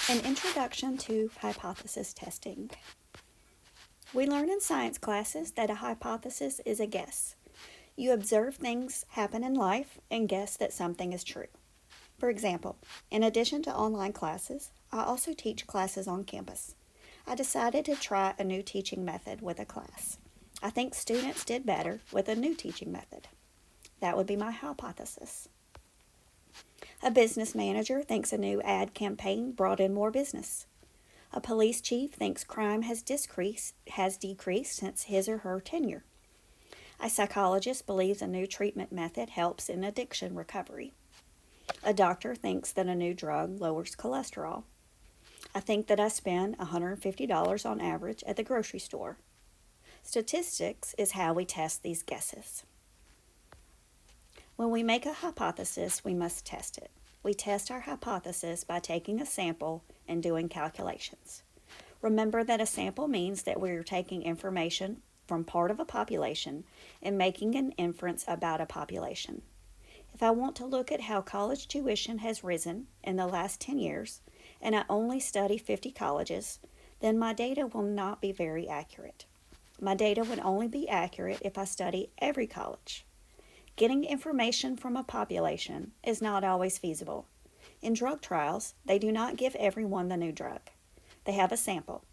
An introduction to hypothesis testing. We learn in science classes that a hypothesis is a guess. You observe things happen in life and guess that something is true. For example, in addition to online classes, I also teach classes on campus. I decided to try a new teaching method with a class. I think students did better with a new teaching method. That would be my hypothesis. A business manager thinks a new ad campaign brought in more business. A police chief thinks crime has decreased since his or her tenure. A psychologist believes a new treatment method helps in addiction recovery. A doctor thinks that a new drug lowers cholesterol. I think that I spend $150 on average at the grocery store. Statistics is how we test these guesses. When we make a hypothesis, we must test it. We test our hypothesis by taking a sample and doing calculations. Remember that a sample means that we are taking information from part of a population and making an inference about a population. If I want to look at how college tuition has risen in the last 10 years, and I only study 50 colleges, then my data will not be very accurate. My data would only be accurate if I study every college. Getting information from a population is not always feasible. In drug trials, they do not give everyone the new drug. They have a sample.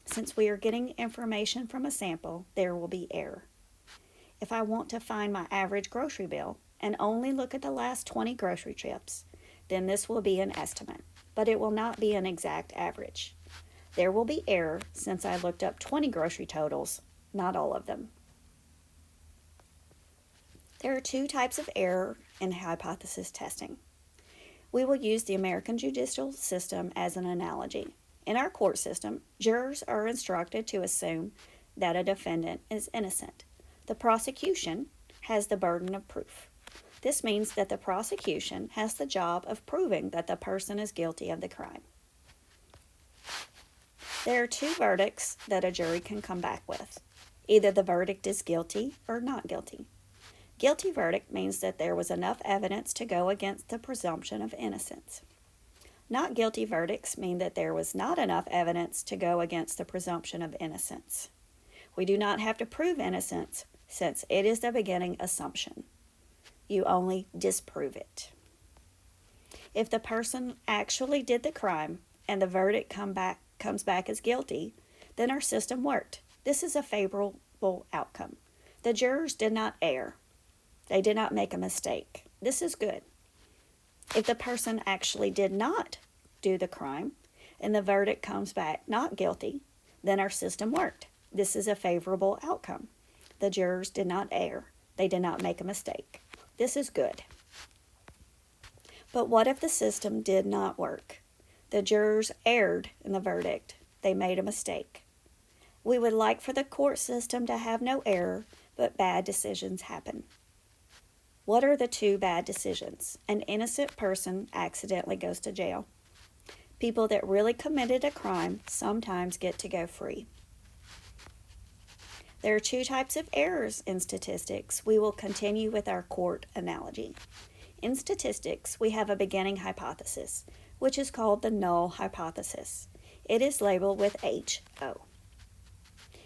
Since we are getting information from a sample, there will be error. If I want to find my average grocery bill and only look at the last 20 grocery trips, then this will be an estimate, but it will not be an exact average. There will be error since I looked up 20 grocery totals, not all of them. There are two types of error in hypothesis testing. We will use the American judicial system as an analogy. In our court system, jurors are instructed to assume that a defendant is innocent. The prosecution has the burden of proof. This means that the prosecution has the job of proving that the person is guilty of the crime. There are two verdicts that a jury can come back with. Either the verdict is guilty or not guilty. Guilty verdict means that there was enough evidence to go against the presumption of innocence. Not guilty verdicts mean that there was not enough evidence to go against the presumption of innocence. We do not have to prove innocence since it is the beginning assumption. You only disprove it. If the person actually did the crime and the verdict comes back as guilty, then our system worked. This is a favorable outcome. The jurors did not err. They did not make a mistake. This is good. If the person actually did not do the crime and the verdict comes back not guilty, then our system worked. This is a favorable outcome. The jurors did not err. They did not make a mistake. This is good. But what if the system did not work? The jurors erred in the verdict. They made a mistake. We would like for the court system to have no error, but bad decisions happen. What are the two bad decisions? An innocent person accidentally goes to jail. People that really committed a crime sometimes get to go free. There are two types of errors in statistics. We will continue with our court analogy. In statistics, we have a beginning hypothesis, which is called the null hypothesis. It is labeled with HO.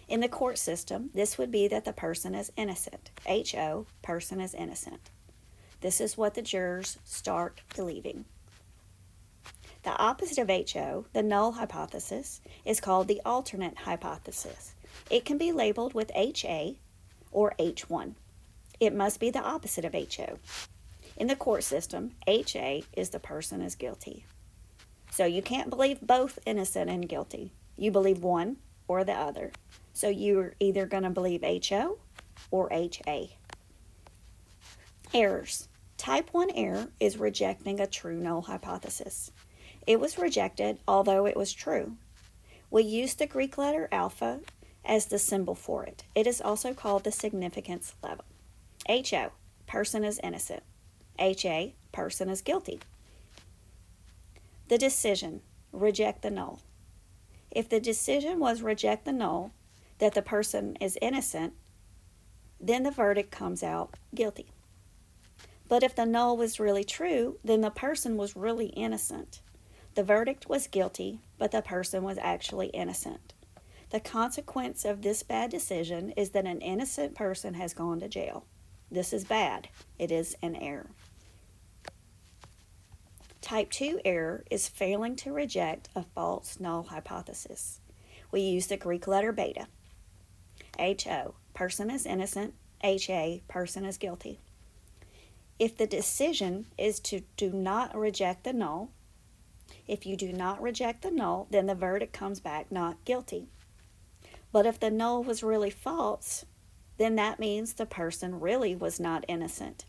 In the court system, this would be that the person is innocent. HO, person is innocent. This is what the jurors start believing. The opposite of HO, the null hypothesis, is called the alternate hypothesis. It can be labeled with HA or H1. It must be the opposite of HO. In the court system, HA is the person is guilty. So you can't believe both innocent and guilty. You believe one or the other. So you're either going to believe HO or HA. Errors. Type 1 error is rejecting a true null hypothesis. It was rejected, although it was true. We use the Greek letter alpha as the symbol for it. It is also called the significance level. HO, person is innocent. HA, person is guilty. The decision, reject the null. If the decision was reject the null, that the person is innocent, then the verdict comes out guilty. But if the null was really true, then the person was really innocent. The verdict was guilty, but the person was actually innocent. The consequence of this bad decision is that an innocent person has gone to jail. This is bad. It is an error. Type 2 error is failing to reject a false null hypothesis. We use the Greek letter beta. HO, person is innocent. HA, person is guilty. If the decision is to do not reject the null, if you do not reject the null, then the verdict comes back not guilty. But if the null was really false, then that means the person really was not innocent.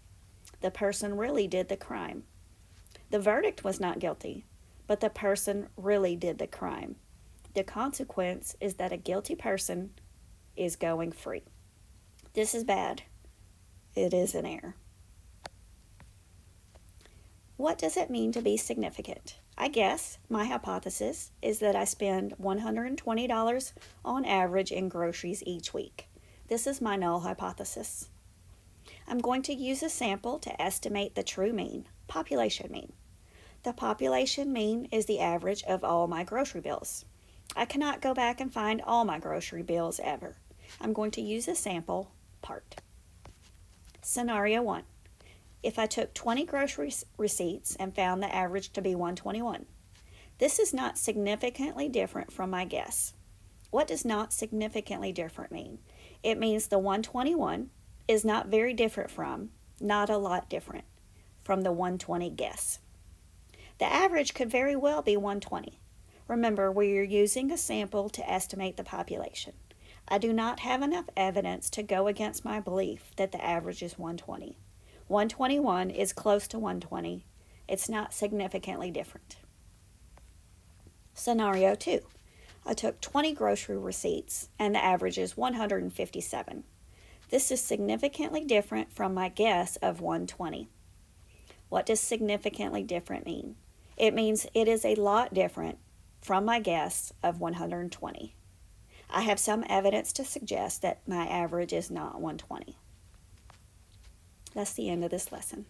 The person really did the crime. The verdict was not guilty, but the person really did the crime. The consequence is that a guilty person is going free. This is bad. It is an error. What does it mean to be significant? I guess my hypothesis is that I spend $120 on average in groceries each week. This is my null hypothesis. I'm going to use a sample to estimate the true mean, population mean. The population mean is the average of all my grocery bills. I cannot go back and find all my grocery bills ever. I'm going to use a sample part. Scenario 1. If I took 20 grocery receipts and found the average to be 121. This is not significantly different from my guess. What does not significantly different mean? It means the 121 is not very different from, not a lot different, from the 120 guess. The average could very well be 120. Remember, we are using a sample to estimate the population. I do not have enough evidence to go against my belief that the average is 120. 121 is close to 120. It's not significantly different. Scenario 2. I took 20 grocery receipts and the average is 157. This is significantly different from my guess of 120. What does significantly different mean? It means it is a lot different from my guess of 120. I have some evidence to suggest that my average is not 120. That's the end of this lesson.